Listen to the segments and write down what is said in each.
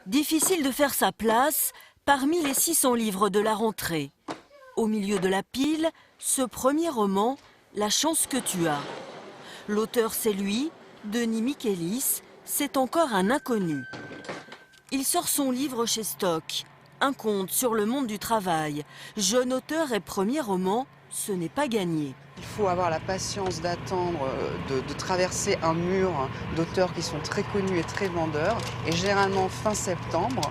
Difficile de faire sa place parmi les 600 livres de la rentrée. Au milieu de la pile, ce premier roman, La chance que tu as. L'auteur, c'est lui, Denis Michelis, c'est encore un inconnu. Il sort son livre chez Stock, un conte sur le monde du travail. Jeune auteur et premier roman, ce n'est pas gagné. Il faut avoir la patience d'attendre, de traverser un mur d'auteurs qui sont très connus et très vendeurs. Et généralement, fin septembre,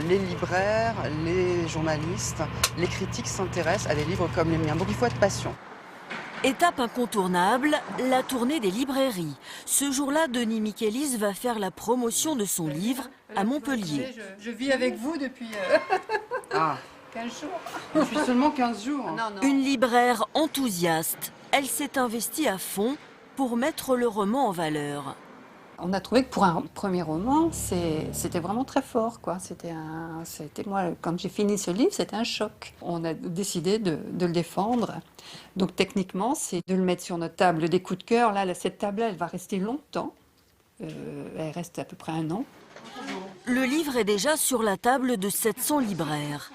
les libraires, les journalistes, les critiques s'intéressent à des livres comme les miens. Donc il faut être patient. Étape incontournable, la tournée des librairies. Ce jour-là, Denis Michelis va faire la promotion de son livre à Montpellier. Je vis avec vous depuis 15 jours. Depuis seulement 15 jours. Non. Une libraire enthousiaste. Elle s'est investie à fond pour mettre le roman en valeur. On a trouvé que pour un premier roman, c'était vraiment très fort, quoi. Moi, quand j'ai fini ce livre, c'était un choc. On a décidé de le défendre. Donc techniquement, c'est de le mettre sur notre table des coups de cœur. Là, cette table-là, elle va rester longtemps. Elle reste à peu près 1 an. Le livre est déjà sur la table de 700 libraires.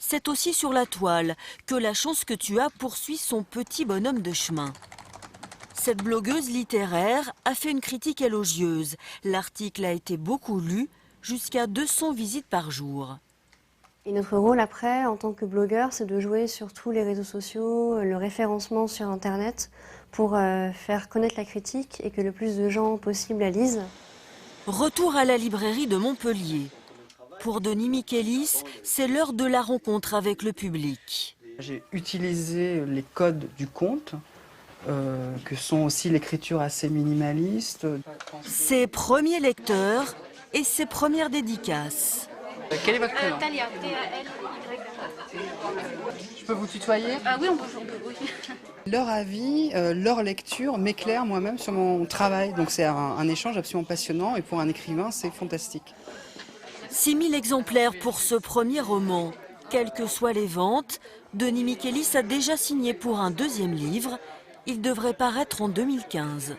C'est aussi sur la toile que La chance que tu as poursuit son petit bonhomme de chemin. Cette blogueuse littéraire a fait une critique élogieuse. L'article a été beaucoup lu, jusqu'à 200 visites par jour. Et notre rôle après, en tant que blogueur, c'est de jouer sur tous les réseaux sociaux, le référencement sur Internet, pour faire connaître la critique et que le plus de gens possible la lisent. Retour à la librairie de Montpellier. Pour Denis Michelis, c'est l'heure de la rencontre avec le public. J'ai utilisé les codes du conte, que sont aussi l'écriture assez minimaliste. Ses premiers lecteurs et ses premières dédicaces. Quel est votre prénom? Talia, T-A-L-Y. Je peux vous tutoyer? Ah oui, on peut, oui. Leur avis, leur lecture m'éclaire moi-même sur mon travail. Donc c'est un échange absolument passionnant et pour un écrivain, c'est fantastique. 6000 exemplaires pour ce premier roman. Quelles que soient les ventes, Denis Michelis a déjà signé pour un deuxième livre. Il devrait paraître en 2015.